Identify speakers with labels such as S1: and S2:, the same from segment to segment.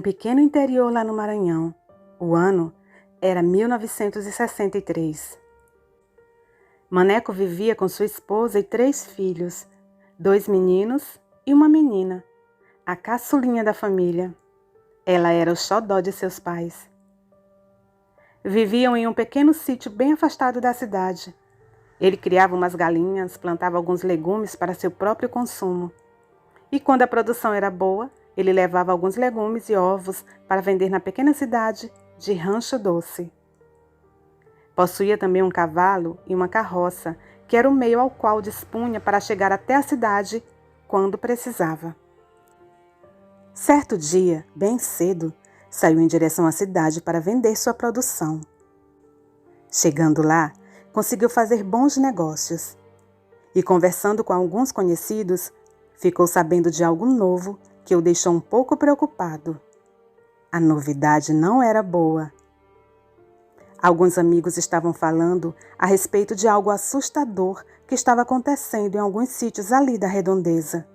S1: pequeno interior lá no Maranhão. O ano era 1963. Maneco vivia com sua esposa e 3 filhos, 2 meninos e uma menina, a caçulinha da família. Ela era o xodó de seus pais. Viviam em um pequeno sítio bem afastado da cidade. Ele criava umas galinhas, plantava alguns legumes para seu próprio consumo. E quando a produção era boa, ele levava alguns legumes e ovos para vender na pequena cidade de Rancho Doce. Possuía também um cavalo e uma carroça, que era o meio ao qual dispunha para chegar até a cidade quando precisava. Certo dia, bem cedo, saiu em direção à cidade para vender sua produção. Chegando lá, conseguiu fazer bons negócios. E conversando com alguns conhecidos, ficou sabendo de algo novo que o deixou um pouco preocupado. A novidade não era boa. Alguns amigos estavam falando a respeito de algo assustador que estava acontecendo em alguns sítios ali da redondeza.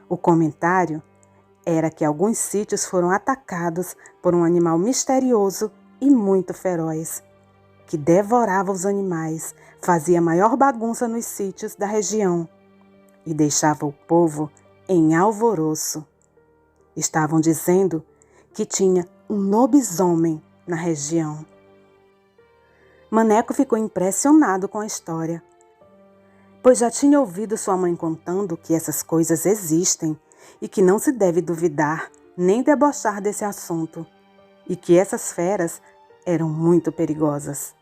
S1: O comentário era que alguns sítios foram atacados por um animal misterioso e muito feroz, que devorava os animais, fazia maior bagunça nos sítios da região e deixava o povo em alvoroço. Estavam dizendo que tinha um lobisomem na região. Maneco ficou impressionado com a história, pois já tinha ouvido sua mãe contando que essas coisas existem e que não se deve duvidar nem debochar desse assunto, e que essas feras eram muito perigosas.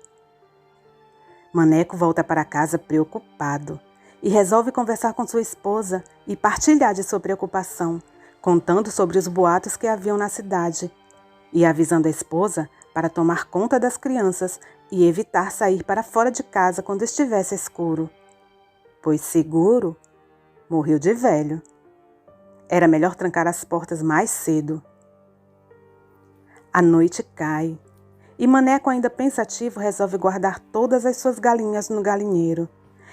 S1: Maneco volta para casa preocupado e resolve conversar com sua esposa e partilhar de sua preocupação, contando sobre os boatos que haviam na cidade e avisando a esposa para tomar conta das crianças e evitar sair para fora de casa quando estivesse escuro, pois seguro morreu de velho. Era melhor trancar as portas mais cedo. A noite cai e Maneco, ainda pensativo, resolve guardar todas as suas galinhas no galinheiro,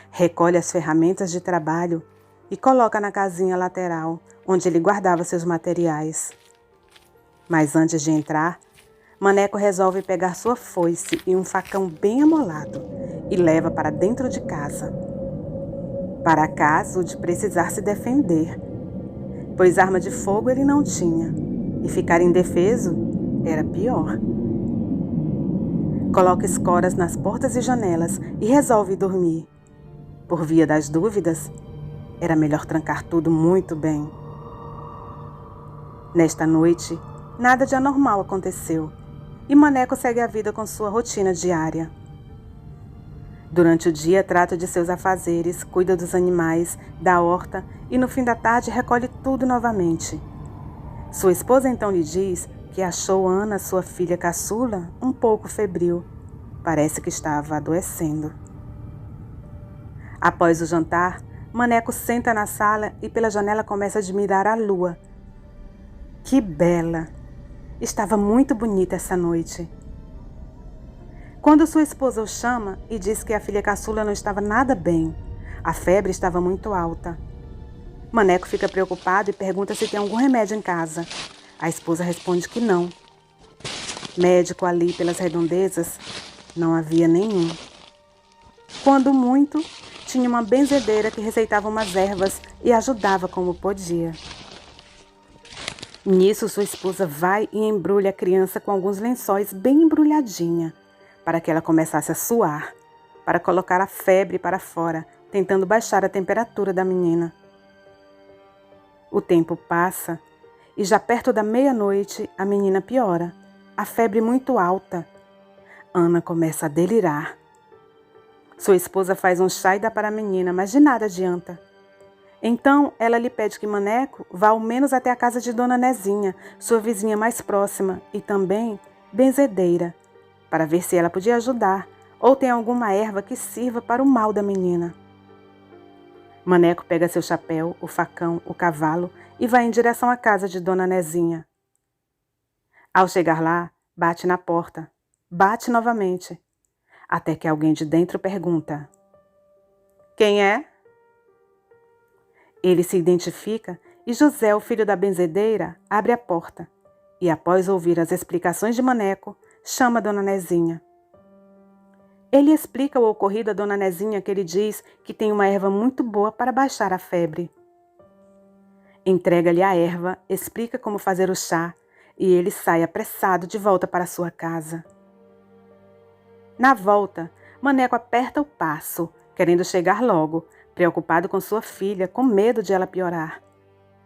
S1: recolhe as ferramentas de trabalho e coloca na casinha lateral, onde ele guardava seus materiais. Mas antes de entrar, Maneco resolve pegar sua foice e um facão bem amolado e leva para dentro de casa, para caso de precisar se defender, pois arma de fogo ele não tinha, e ficar indefeso era pior. Coloca escoras nas portas e janelas e resolve dormir. Por via das dúvidas, era melhor trancar tudo muito bem. Nesta noite, nada de anormal aconteceu, e Maneco segue a vida com sua rotina diária. Durante o dia, trata de seus afazeres, cuida dos animais, da horta e no fim da tarde recolhe tudo novamente. Sua esposa então lhe diz que achou Ana, sua filha caçula, um pouco febril. Parece que estava adoecendo. Após o jantar, Maneco senta na sala e pela janela começa a admirar a lua. Que bela! Estava muito bonita essa noite. Quando sua esposa o chama e diz que a filha caçula não estava nada bem, a febre estava muito alta. Maneco fica preocupado e pergunta se tem algum remédio em casa. A esposa responde que não. Médico ali pelas redondezas, não havia nenhum. Quando muito, tinha uma benzedeira que receitava umas ervas e ajudava como podia. Nisso, sua esposa vai e embrulha a criança com alguns lençóis bem embrulhadinha, para que ela começasse a suar, para colocar a febre para fora, tentando baixar a temperatura da menina. O tempo passa e já perto da meia-noite a menina piora, a febre muito alta. Ana começa a delirar. Sua esposa faz um chá e dá para a menina, mas de nada adianta. Então, ela lhe pede que Maneco vá ao menos até a casa de Dona Nezinha, sua vizinha mais próxima e também benzedeira, para ver se ela podia ajudar ou tem alguma erva que sirva para o mal da menina. Maneco pega seu chapéu, o facão, o cavalo e vai em direção à casa de Dona Nezinha. Ao chegar lá, bate na porta. Bate novamente, até que alguém de dentro pergunta: "Quem é?" Ele se identifica e José, o filho da benzedeira, abre a porta e, após ouvir as explicações de Maneco, chama Dona Nezinha. Ele explica o ocorrido a Dona Nezinha, que ele diz que tem uma erva muito boa para baixar a febre. Entrega-lhe a erva, explica como fazer o chá e ele sai apressado de volta para sua casa. Na volta, Maneco aperta o passo, querendo chegar logo, preocupado com sua filha, com medo de ela piorar.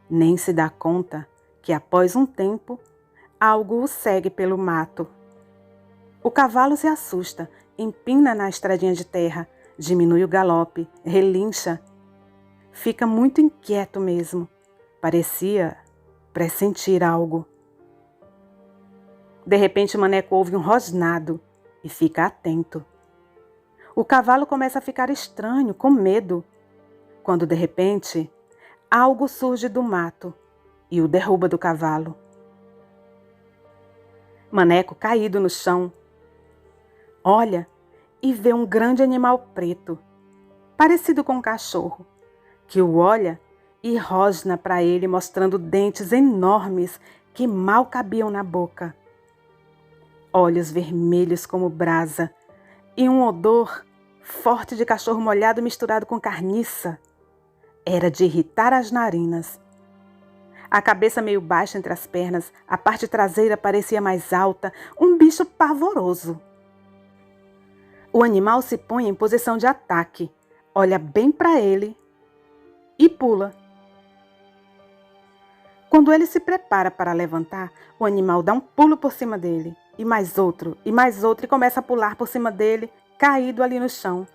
S1: Nem se dá conta que, após um tempo, algo o segue pelo mato. O cavalo se assusta, empina na estradinha de terra, diminui o galope, relincha. Fica muito inquieto mesmo. Parecia pressentir algo. De repente, Maneco ouve um rosnado e fica atento. O cavalo começa a ficar estranho, com medo, quando de repente algo surge do mato e o derruba do cavalo. Maneco, caído no chão, olha e vê um grande animal preto, parecido com um cachorro, que o olha e rosna para ele, mostrando dentes enormes que mal cabiam na boca. Olhos vermelhos como brasa e um odor forte de cachorro molhado misturado com carniça. Era de irritar as narinas. A cabeça meio baixa entre as pernas, a parte traseira parecia mais alta, um bicho pavoroso. O animal se põe em posição de ataque, olha bem para ele e pula. Quando ele se prepara para levantar, o animal dá um pulo por cima dele, e mais outro, e começa a pular por cima dele, caído ali no chão.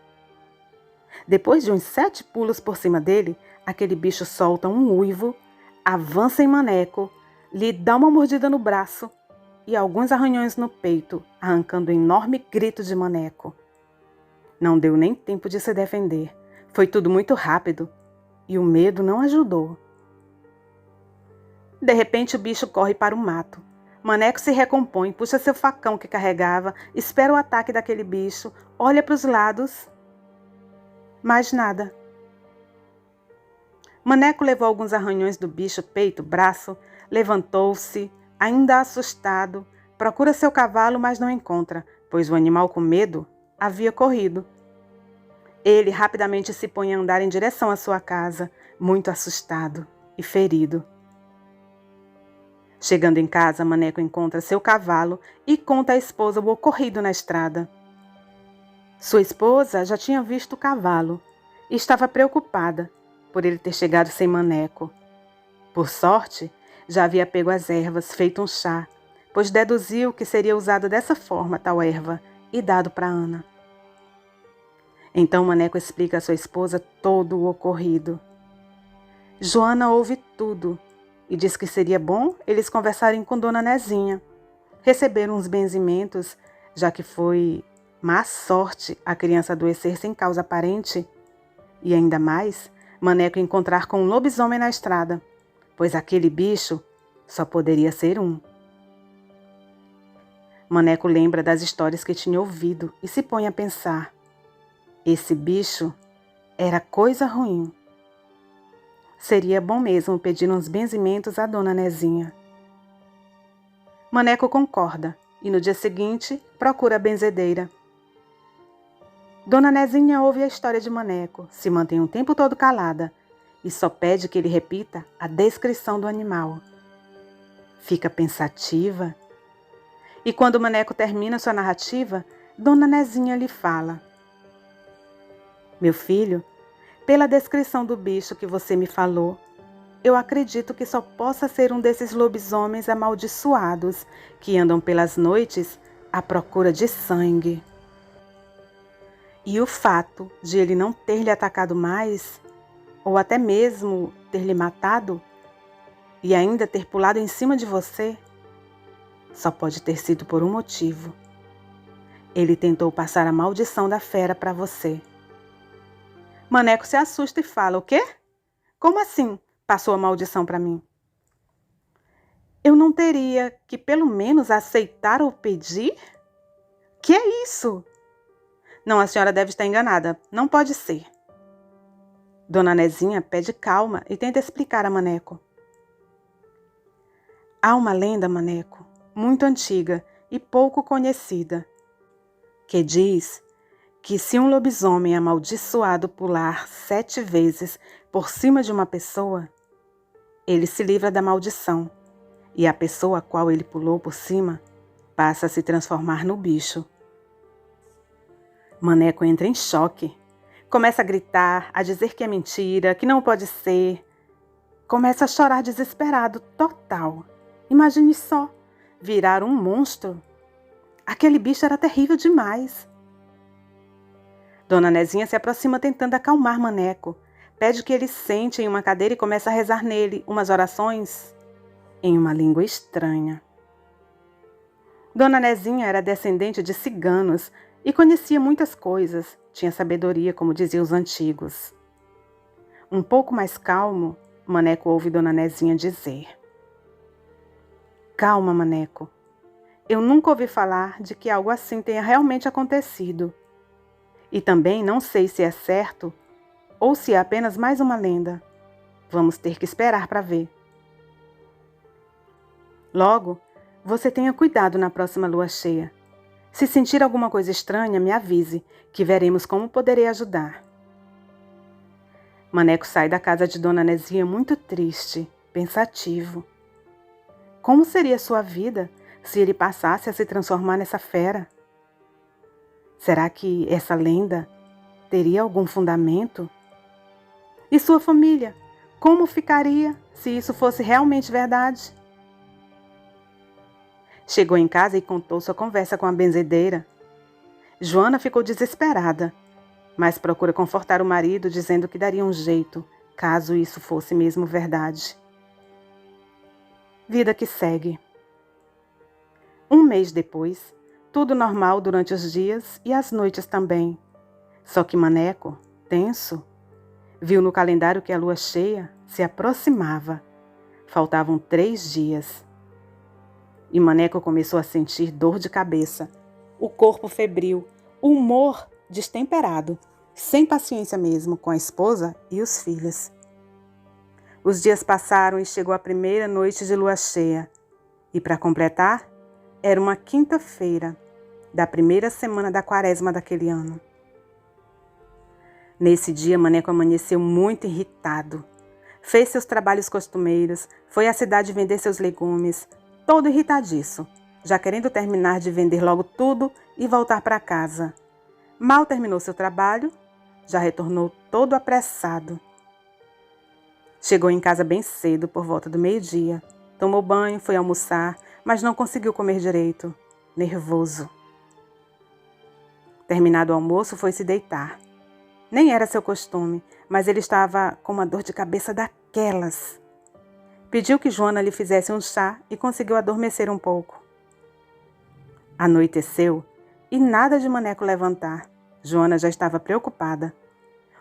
S1: Depois de uns 7 pulos por cima dele, aquele bicho solta um uivo, avança em Maneco, lhe dá uma mordida no braço e alguns arranhões no peito, arrancando um enorme grito de Maneco. Não deu nem tempo de se defender. Foi tudo muito rápido e o medo não ajudou. De repente o bicho corre para o mato. Maneco se recompõe, puxa seu facão que carregava, espera o ataque daquele bicho, olha para os lados. Mais nada. Maneco levou alguns arranhões do bicho, peito, braço, levantou-se, ainda assustado, procura seu cavalo, mas não encontra, pois o animal com medo havia corrido. Ele rapidamente se põe a andar em direção à sua casa, muito assustado e ferido. Chegando em casa, Maneco encontra seu cavalo e conta à esposa o ocorrido na estrada. Sua esposa já tinha visto o cavalo e estava preocupada por ele ter chegado sem Maneco. Por sorte, já havia pego as ervas, feito um chá, pois deduziu que seria usada dessa forma tal erva e dado para Ana. Então Maneco explica à sua esposa todo o ocorrido. Joana ouve tudo e diz que seria bom eles conversarem com Dona Nezinha, receber uns benzimentos, já que foi má sorte a criança adoecer sem causa aparente, e ainda mais Maneco encontrar com um lobisomem na estrada, pois aquele bicho só poderia ser um. Maneco lembra das histórias que tinha ouvido e se põe a pensar. Esse bicho era coisa ruim. Seria bom mesmo pedir uns benzimentos à Dona Nezinha. Maneco concorda e no dia seguinte procura a benzedeira. Dona Nezinha ouve a história de Maneco, se mantém o tempo todo calada e só pede que ele repita a descrição do animal. Fica pensativa e quando Maneco termina sua narrativa, Dona Nezinha lhe fala: Meu filho, pela descrição do bicho que você me falou, eu acredito que só possa ser um desses lobisomens amaldiçoados que andam pelas noites à procura de sangue. E o fato de ele não ter lhe atacado mais, ou até mesmo ter lhe matado, e ainda ter pulado em cima de você, só pode ter sido por um motivo. Ele tentou passar a maldição da fera para você. Maneco se assusta e fala: O quê? Como assim passou a maldição para mim? Eu não teria que pelo menos aceitar ou pedir? Que é isso? Não, a senhora deve estar enganada. Não pode ser. Dona Nezinha pede calma e tenta explicar a Maneco. Há uma lenda, Maneco, muito antiga e pouco conhecida, que diz que se um lobisomem amaldiçoado pular 7 vezes por cima de uma pessoa, ele se livra da maldição, e a pessoa a qual ele pulou por cima passa a se transformar no bicho. Maneco entra em choque. Começa a gritar, a dizer que é mentira, que não pode ser. Começa a chorar desesperado, total. Imagine só, virar um monstro. Aquele bicho era terrível demais. Dona Nezinha se aproxima tentando acalmar Maneco. Pede que ele sente em uma cadeira e começa a rezar nele umas orações em uma língua estranha. Dona Nezinha era descendente de ciganos e conhecia muitas coisas, tinha sabedoria, como diziam os antigos. Um pouco mais calmo, Maneco ouve Dona Nezinha dizer: "Calma, Maneco. Eu nunca ouvi falar de que algo assim tenha realmente acontecido. E também não sei se é certo ou se é apenas mais uma lenda. Vamos ter que esperar para ver. Logo, você tenha cuidado na próxima lua cheia. Se sentir alguma coisa estranha, me avise, que veremos como poderei ajudar." Maneco sai da casa de Dona Nezinha muito triste, pensativo. Como seria sua vida se ele passasse a se transformar nessa fera? Será que essa lenda teria algum fundamento? E sua família? Como ficaria se isso fosse realmente verdade? Chegou em casa e contou sua conversa com a benzedeira. Joana ficou desesperada, mas procura confortar o marido, dizendo que daria um jeito, caso isso fosse mesmo verdade. Vida que segue. Um mês depois, tudo normal durante os dias e as noites também. Só que Maneco, tenso, viu no calendário que a lua cheia se aproximava. Faltavam 3 dias. E Maneco começou a sentir dor de cabeça, o corpo febril, o humor destemperado, sem paciência mesmo com a esposa e os filhos. Os dias passaram e chegou a primeira noite de lua cheia. E para completar, era uma quinta-feira da primeira semana da quaresma daquele ano. Nesse dia, Maneco amanheceu muito irritado. Fez seus trabalhos costumeiros, foi à cidade vender seus legumes, todo irritadiço, já querendo terminar de vender logo tudo e voltar para casa. Mal terminou seu trabalho, já retornou todo apressado. Chegou em casa bem cedo, por volta do meio-dia. Tomou banho, foi almoçar, mas não conseguiu comer direito, nervoso. Terminado o almoço, foi se deitar. Nem era seu costume, mas ele estava com uma dor de cabeça daquelas. Pediu que Joana lhe fizesse um chá e conseguiu adormecer um pouco. Anoiteceu e nada de Maneco levantar. Joana já estava preocupada.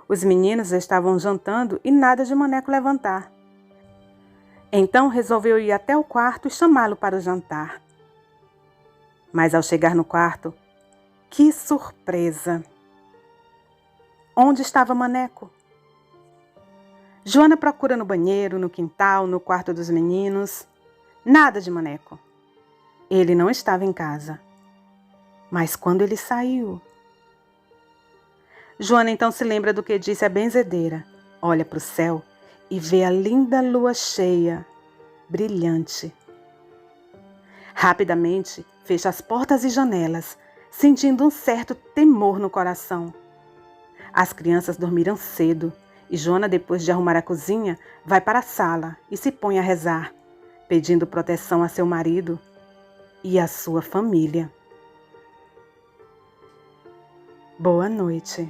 S1: Os meninos já estavam jantando e nada de Maneco levantar. Então resolveu ir até o quarto e chamá-lo para o jantar. Mas ao chegar no quarto, que surpresa! Onde estava Maneco? Joana procura no banheiro, no quintal, no quarto dos meninos. Nada de Maneco. Ele não estava em casa. Mas quando ele saiu? Joana então se lembra do que disse a benzedeira. Olha para o céu e vê a linda lua cheia, brilhante. Rapidamente fecha as portas e janelas, sentindo um certo temor no coração. As crianças dormiram cedo e Joana, depois de arrumar a cozinha, vai para a sala e se põe a rezar, pedindo proteção a seu marido e a sua família. Boa noite.